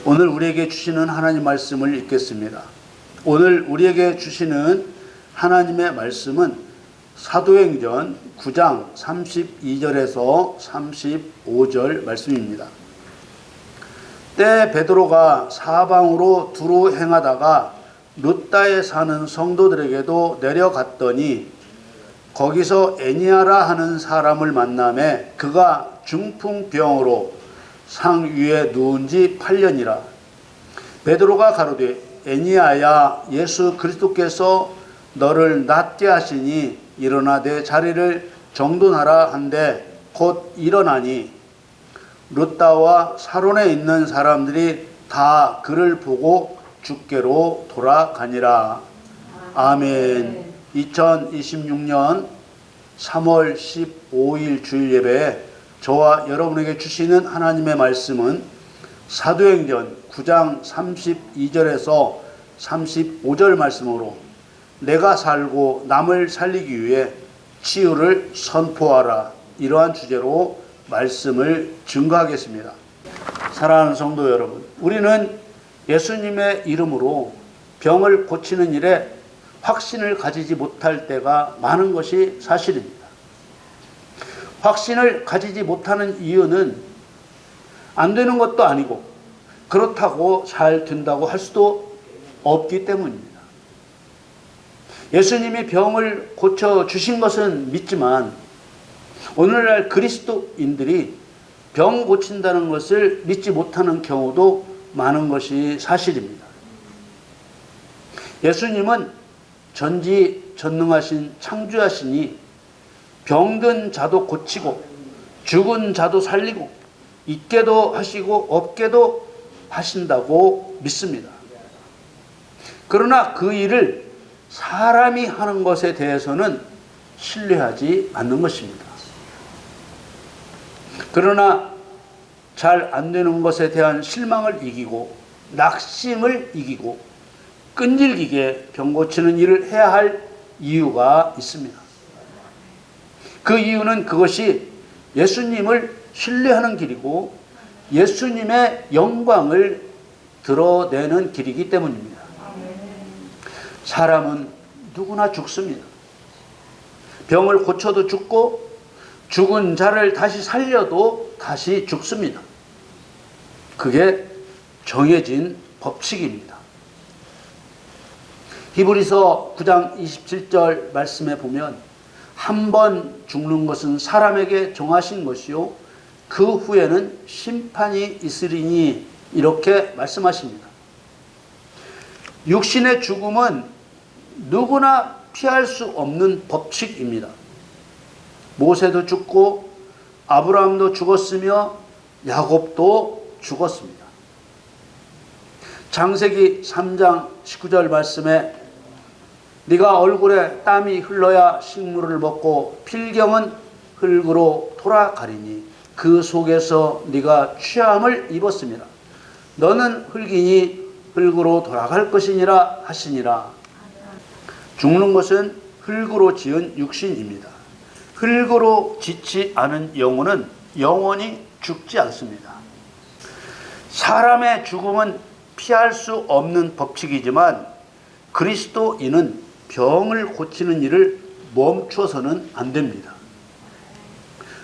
오늘 우리에게 주시는 하나님 말씀을 읽겠습니다. 오늘 우리에게 주시는 하나님의 말씀은 사도행전 9장 32절에서 35절 말씀입니다. 때 베드로가 사방으로 두루 행하다가 룻다에 사는 성도들에게도 내려갔더니 거기서 에니아라 하는 사람을 만나매 그가 중풍병으로 상 위에 누운 지 8년이라. 베드로가 가로되 에니아야, 예수 그리스도께서 너를 낫게 하시니 일어나 내 자리를 정돈하라 한데 곧 일어나니 룻다와 사론에 있는 사람들이 다 그를 보고 주께로 돌아가니라. 아멘. 2026년 3월 15일 주일 예배에 저와 여러분에게 주시는 하나님의 말씀은 사도행전 9장 32절에서 35절 말씀으로 내가 살고 남을 살리기 위해 치유를 선포하라, 이러한 주제로 말씀을 증거하겠습니다. 사랑하는 성도 여러분, 우리는 예수님의 이름으로 병을 고치는 일에 확신을 가지지 못할 때가 많은 것이 사실입니다. 확신을 가지지 못하는 이유는 안 되는 것도 아니고 그렇다고 잘 된다고 할 수도 없기 때문입니다. 예수님이 병을 고쳐주신 것은 믿지만 오늘날 그리스도인들이 병 고친다는 것을 믿지 못하는 경우도 많은 것이 사실입니다. 예수님은 전지전능하신 창조하시니 병든 자도 고치고 죽은 자도 살리고 있게도 하시고 없게도 하신다고 믿습니다. 그러나 그 일을 사람이 하는 것에 대해서는 신뢰하지 않는 것입니다. 그러나 잘 안 되는 것에 대한 실망을 이기고 낙심을 이기고 끈질기게 병 고치는 일을 해야 할 이유가 있습니다. 그 이유는 그것이 예수님을 신뢰하는 길이고 예수님의 영광을 드러내는 길이기 때문입니다. 사람은 누구나 죽습니다. 병을 고쳐도 죽고 죽은 자를 다시 살려도 다시 죽습니다. 그게 정해진 법칙입니다. 히브리서 9장 27절 말씀에 보면 한 번 죽는 것은 사람에게 정하신 것이요 그 후에는 심판이 있으리니, 이렇게 말씀하십니다. 육신의 죽음은 누구나 피할 수 없는 법칙입니다. 모세도 죽고 아브라함도 죽었으며 야곱도 죽었습니다. 창세기 3장 19절 말씀에 네가 얼굴에 땀이 흘러야 식물을 먹고 필경은 흙으로 돌아가리니 그 속에서 네가 취함을 입었습니다. 너는 흙이니 흙으로 돌아갈 것이니라 하시니라. 죽는 것은 흙으로 지은 육신입니다. 흙으로 짓지 않은 영혼은 영원히 죽지 않습니다. 사람의 죽음은 피할 수 없는 법칙이지만 그리스도인은 병을 고치는 일을 멈춰서는 안 됩니다.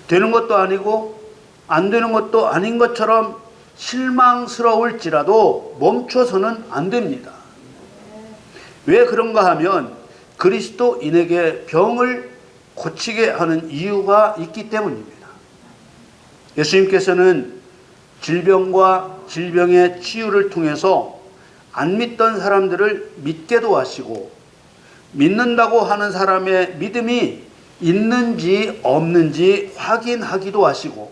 되는 것도 아니고 안 되는 것도 아닌 것처럼 실망스러울지라도 멈춰서는 안 됩니다. 왜 그런가 하면 그리스도인에게 병을 고치게 하는 이유가 있기 때문입니다. 예수님께서는 질병과 질병의 치유를 통해서 안 믿던 사람들을 믿게도 하시고 믿는다고 하는 사람의 믿음이 있는지 없는지 확인하기도 하시고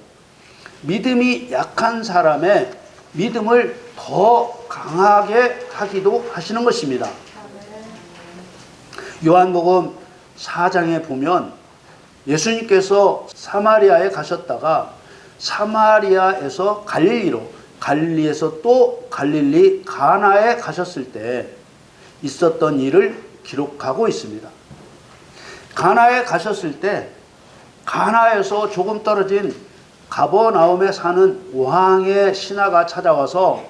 믿음이 약한 사람의 믿음을 더 강하게 하기도 하시는 것입니다. 요한복음 4장에 보면 예수님께서 사마리아에 가셨다가 사마리아에서 갈릴리로, 갈릴리에서 또 갈릴리 가나에 가셨을 때 있었던 일을 기록하고 있습니다. 가나에 가셨을 때 가나에서 조금 떨어진 가버나움에 사는 왕의 신하가 찾아와서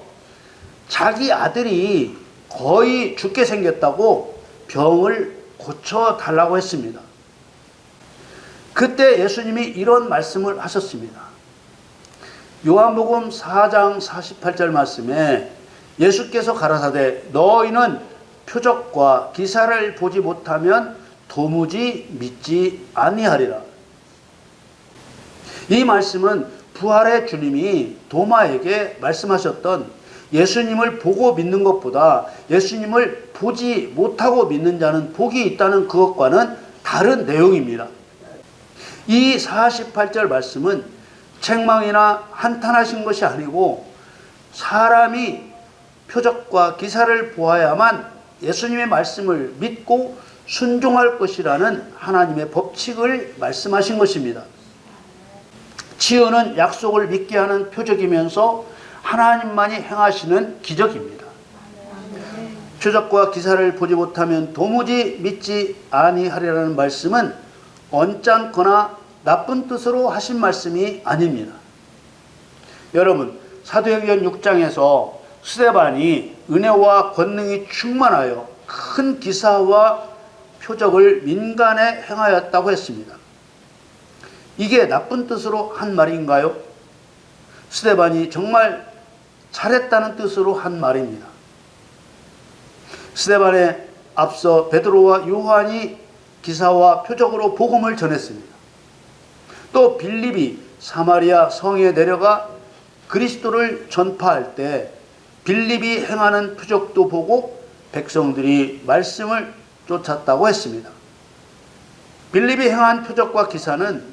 자기 아들이 거의 죽게 생겼다고 병을 고쳐달라고 했습니다. 그때 예수님이 이런 말씀을 하셨습니다. 요한복음 4장 48절 말씀에 예수께서 가라사대 너희는 표적과 기사를 보지 못하면 도무지 믿지 아니하리라. 이 말씀은 부활의 주님이 도마에게 말씀하셨던 예수님을 보고 믿는 것보다 예수님을 보지 못하고 믿는 자는 복이 있다는 그것과는 다른 내용입니다. 이 48절 말씀은 책망이나 한탄하신 것이 아니고 사람이 표적과 기사를 보아야만 예수님의 말씀을 믿고 순종할 것이라는 하나님의 법칙을 말씀하신 것입니다. 치유는 약속을 믿게 하는 표적이면서 하나님만이 행하시는 기적입니다. 표적과 기사를 보지 못하면 도무지 믿지 아니하리라는 말씀은 언짢거나 나쁜 뜻으로 하신 말씀이 아닙니다. 여러분, 사도행전 6장에서 스데반이 은혜와 권능이 충만하여 큰 기사와 표적을 민간에 행하였다고 했습니다. 이게 나쁜 뜻으로 한 말인가요? 스데반이 정말 잘했다는 뜻으로 한 말입니다. 스데반에 앞서 베드로와 요한이 기사와 표적으로 복음을 전했습니다. 또 빌립이 사마리아 성에 내려가 그리스도를 전파할 때 빌립이 행하는 표적도 보고 백성들이 말씀을 쫓았다고 했습니다. 빌립이 행한 표적과 기사는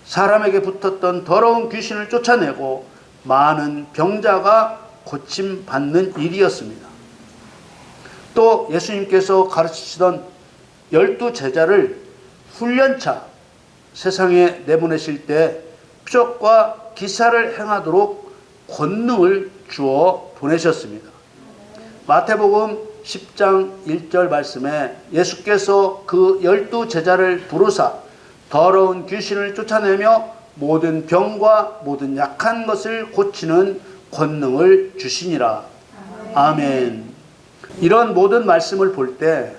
사람에게 붙었던 더러운 귀신을 쫓아내고 많은 병자가 고침받는 일이었습니다. 또 예수님께서 가르치시던 12 제자를 훈련차 세상에 내보내실 때 표적과 기사를 행하도록 권능을 주어 보내셨습니다. 마태복음 10장 1절 말씀에 예수께서 그 12 제자를 부르사 더러운 귀신을 쫓아내며 모든 병과 모든 약한 것을 고치는 권능을 주시니라. 아멘. 이런 모든 말씀을 볼 때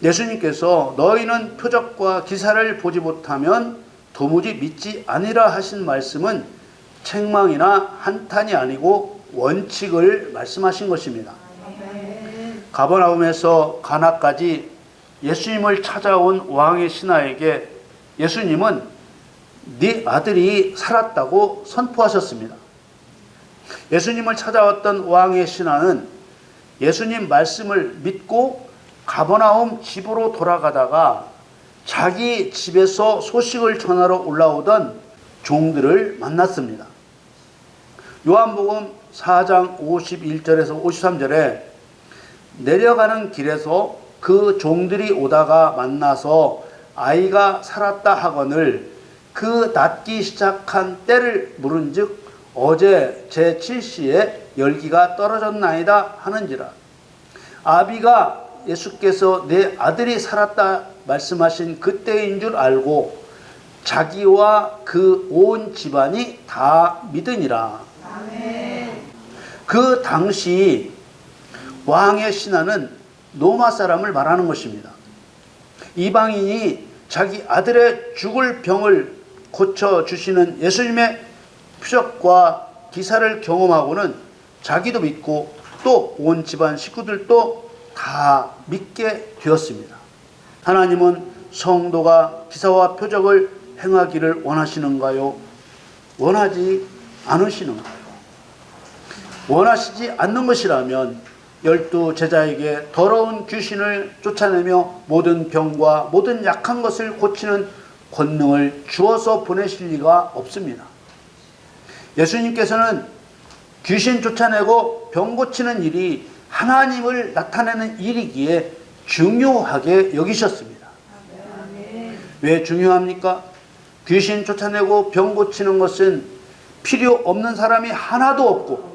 예수님께서 너희는 표적과 기사를 보지 못하면 도무지 믿지 아니라 하신 말씀은 책망이나 한탄이 아니고 원칙을 말씀하신 것입니다. 가버나움에서 가나까지 예수님을 찾아온 왕의 신하에게 예수님은 네 아들이 살았다고 선포하셨습니다. 예수님을 찾아왔던 왕의 신하는 예수님 말씀을 믿고 가버나움 집으로 돌아가다가 자기 집에서 소식을 전하러 올라오던 종들을 만났습니다. 요한복음 4장 51절에서 53절에 내려가는 길에서 그 종들이 오다가 만나서 아이가 살았다 하거늘 그 낫기 시작한 때를 물은즉 어제 제7시에 열기가 떨어졌나이다 하는지라. 아비가 예수께서 내 아들이 살았다 말씀하신 그때인 줄 알고 자기와 그 온 집안이 다 믿으니라. 아멘. 그 당시 왕의 신하는 로마 사람을 말하는 것입니다. 이방인이 자기 아들의 죽을 병을 고쳐주시는 예수님의 표적과 기사를 경험하고는 자기도 믿고 또 온 집안 식구들도 다 믿게 되었습니다. 하나님은 성도가 기사와 표적을 행하기를 원하시는가요? 원하지 않으시는가요? 원하시지 않는 것이라면 12 제자에게 더러운 귀신을 쫓아내며 모든 병과 모든 약한 것을 고치는 권능을 주어서 보내실 리가 없습니다. 예수님께서는 귀신 쫓아내고 병 고치는 일이 하나님을 나타내는 일이기에 중요하게 여기셨습니다. 왜 중요합니까? 귀신 쫓아내고 병 고치는 것은 필요 없는 사람이 하나도 없고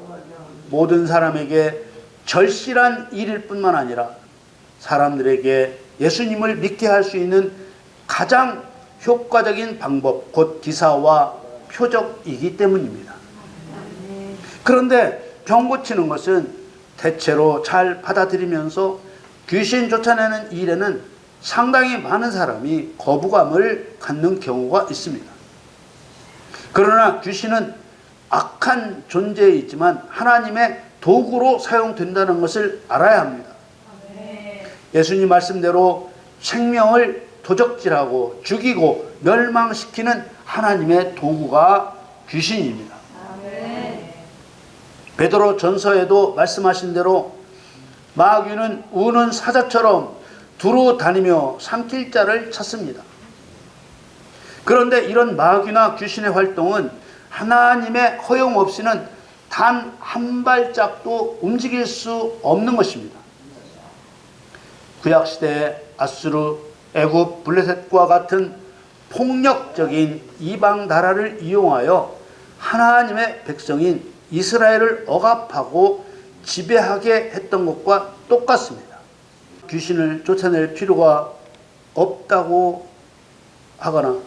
모든 사람에게 절실한 일일 뿐만 아니라 사람들에게 예수님을 믿게 할 수 있는 가장 효과적인 방법, 곧 기사와 표적이기 때문입니다. 그런데 병 고치는 것은 대체로 잘 받아들이면서 귀신 쫓아내는 일에는 상당히 많은 사람이 거부감을 갖는 경우가 있습니다. 그러나 귀신은 악한 존재이지만 하나님의 도구로 사용된다는 것을 알아야 합니다. 예수님 말씀대로 생명을 도적질하고 죽이고 멸망시키는 하나님의 도구가 귀신입니다. 베드로 전서에도 말씀하신 대로 마귀는 우는 사자처럼 두루 다니며 삼킬 자를 찾습니다. 그런데 이런 마귀나 귀신의 활동은 하나님의 허용 없이는 단 한 발짝도 움직일 수 없는 것입니다. 구약시대에 아수르, 애굽, 블레셋과 같은 폭력적인 이방 나라를 이용하여 하나님의 백성인 이스라엘을 억압하고 지배하게 했던 것과 똑같습니다. 귀신을 쫓아낼 필요가 없다고 하거나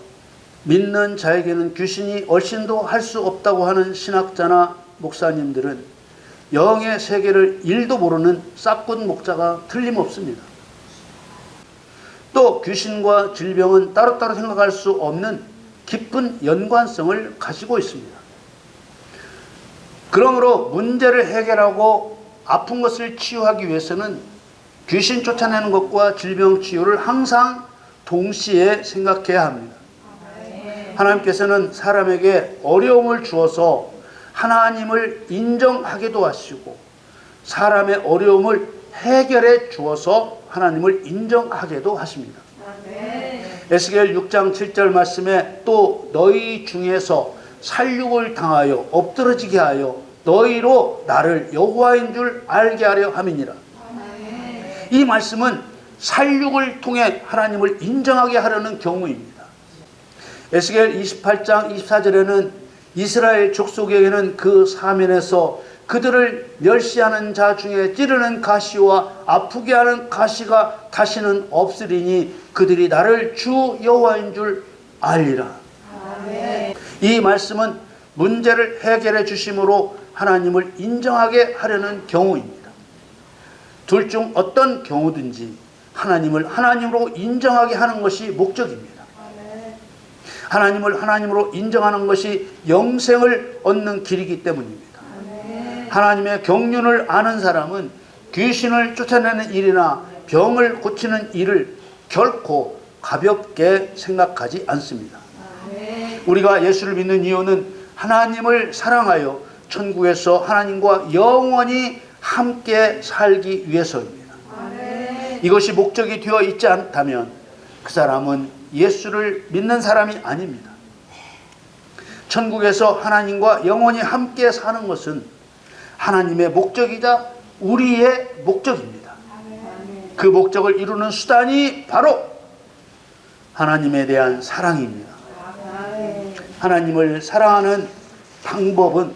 믿는 자에게는 귀신이 얼씬도 할 수 없다고 하는 신학자나 목사님들은 영의 세계를 1도 모르는 싹군 목자가 틀림없습니다. 또 귀신과 질병은 따로따로 생각할 수 없는 깊은 연관성을 가지고 있습니다. 그러므로 문제를 해결하고 아픈 것을 치유하기 위해서는 귀신 쫓아내는 것과 질병 치유를 항상 동시에 생각해야 합니다. 하나님께서는 사람에게 어려움을 주어서 하나님을 인정하게도 하시고 사람의 어려움을 해결해 주어서 하나님을 인정하게도 하십니다. 에스겔 6장 7절 말씀에 또 너희 중에서 살육을 당하여 엎드러지게 하여 너희로 나를 여호와인 줄 알게 하려 함이니라. 이 말씀은 살육을 통해 하나님을 인정하게 하려는 경우입니다. 에스겔 28장 24절에는 이스라엘 족속에게는 그 사면에서 그들을 멸시하는 자 중에 찌르는 가시와 아프게 하는 가시가 다시는 없으리니 그들이 나를 주 여호와인 줄 알리라. 이 말씀은 문제를 해결해 주심으로 하나님을 인정하게 하려는 경우입니다. 둘 중 어떤 경우든지 하나님을 하나님으로 인정하게 하는 것이 목적입니다. 하나님을 하나님으로 인정하는 것이 영생을 얻는 길이기 때문입니다. 하나님의 경륜을 아는 사람은 귀신을 쫓아내는 일이나 병을 고치는 일을 결코 가볍게 생각하지 않습니다. 우리가 예수를 믿는 이유는 하나님을 사랑하여 천국에서 하나님과 영원히 함께 살기 위해서입니다. 이것이 목적이 되어 있지 않다면 그 사람은 예수를 믿는 사람이 아닙니다. 천국에서 하나님과 영원히 함께 사는 것은 하나님의 목적이자 우리의 목적입니다. 그 목적을 이루는 수단이 바로 하나님에 대한 사랑입니다. 하나님을 사랑하는 방법은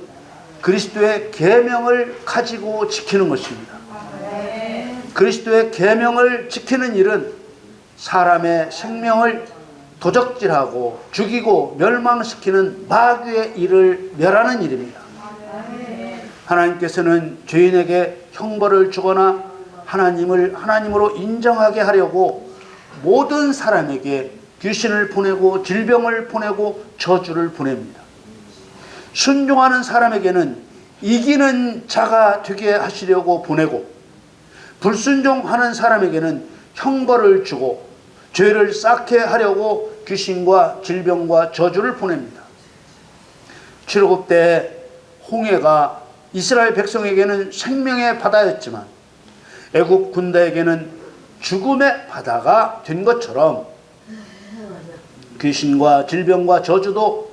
그리스도의 계명을 가지고 지키는 것입니다. 그리스도의 계명을 지키는 일은 사람의 생명을 도적질하고 죽이고 멸망시키는 마귀의 일을 멸하는 일입니다. 하나님께서는 죄인에게 형벌을 주거나 하나님을 하나님으로 인정하게 하려고 모든 사람에게 귀신을 보내고 질병을 보내고 저주를 보냅니다. 순종하는 사람에게는 이기는 자가 되게 하시려고 보내고 불순종하는 사람에게는 형벌을 주고 죄를 쌓게 하려고 귀신과 질병과 저주를 보냅니다. 출애굽 때 홍해가 이스라엘 백성에게는 생명의 바다였지만 애굽 군대에게는 죽음의 바다가 된 것처럼 귀신과 질병과 저주도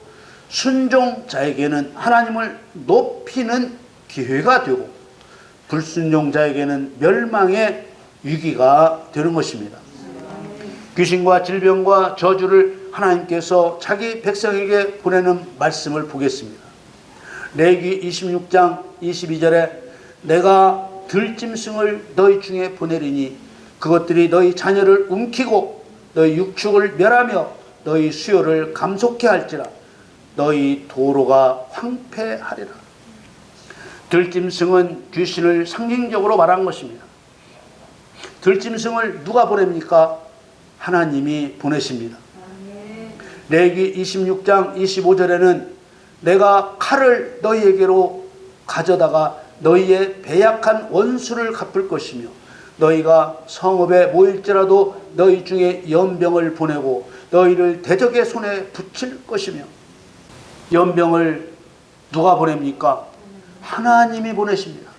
순종자에게는 하나님을 높이는 기회가 되고 불순종자에게는 멸망의 위기가 되는 것입니다. 귀신과 질병과 저주를 하나님께서 자기 백성에게 보내는 말씀을 보겠습니다. 레위기 26장 22절에 내가 들짐승을 너희 중에 보내리니 그것들이 너희 자녀를 움키고 너희 육축을 멸하며 너희 수요를 감속케 할지라. 너희 도로가 황폐하리라. 들짐승은 귀신을 상징적으로 말한 것입니다. 들짐승을 누가 보냅니까? 하나님이 보내십니다. 레위기 26장 25절에는 내가 칼을 너희에게로 가져다가 너희의 배약한 원수를 갚을 것이며 너희가 성읍에 모일지라도 너희 중에 연병을 보내고 너희를 대적의 손에 붙일 것이며. 연병을 누가 보냅니까? 하나님이 보내십니다.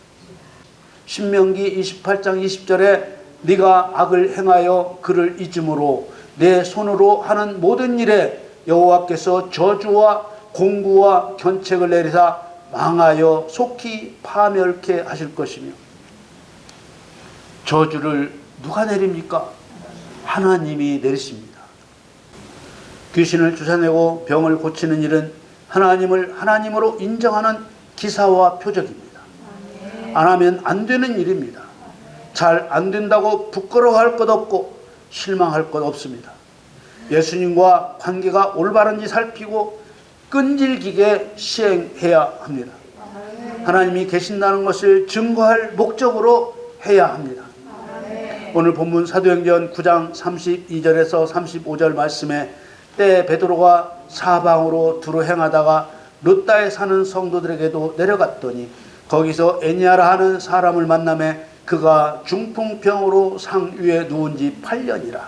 신명기 28장 20절에 네가 악을 행하여 그를 잊음으로 내 손으로 하는 모든 일에 여호와께서 저주와 공구와 견책을 내리사 망하여 속히 파멸케 하실 것이며. 저주를 누가 내립니까? 하나님이 내리십니다. 귀신을 쫓아내고 병을 고치는 일은 하나님을 하나님으로 인정하는 기사와 표적입니다. 안 하면 안 되는 일입니다. 잘 안 된다고 부끄러워할 것 없고 실망할 것 없습니다. 예수님과 관계가 올바른지 살피고 끈질기게 시행해야 합니다. 하나님이 계신다는 것을 증거할 목적으로 해야 합니다. 오늘 본문 사도행전 9장 32절에서 35절 말씀에 때 베드로가 사방으로 두루 행하다가 룻다에 사는 성도들에게도 내려갔더니 거기서 애니아라 하는 사람을 만나매 그가 중풍병으로 상 위에 누운 지 8년이라.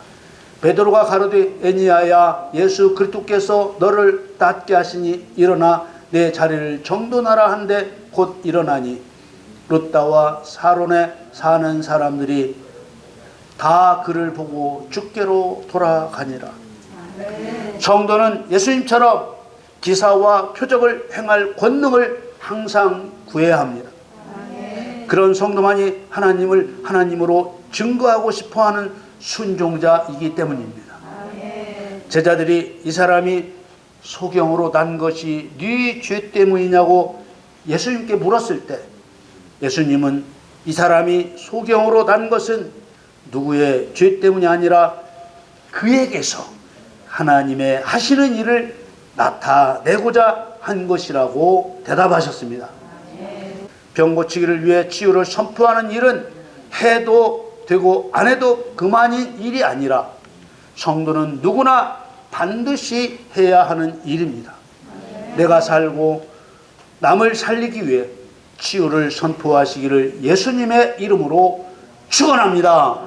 베드로가 가로되 애니아야 예수 그리스도께서 너를 낫게 하시니 일어나 내 자리를 정돈하라 한데 곧 일어나니 룻다와 사론에 사는 사람들이 다 그를 보고 주께로 돌아가니라. 성도는 예수님처럼 기사와 표적을 행할 권능을 항상 구해야 합니다. 그런 성도만이 하나님을 하나님으로 증거하고 싶어하는 순종자이기 때문입니다. 제자들이 이 사람이 소경으로 난 것이 네 죄 때문이냐고 예수님께 물었을 때 예수님은 이 사람이 소경으로 난 것은 누구의 죄 때문이 아니라 그에게서 하나님의 하시는 일을 나타내고자 한 것이라고 대답하셨습니다. 병 고치기를 위해 치유를 선포하는 일은 해도 되고 안 해도 그만인 일이 아니라 성도는 누구나 반드시 해야 하는 일입니다. 내가 살고 남을 살리기 위해 치유를 선포하시기를 예수님의 이름으로 축원합니다.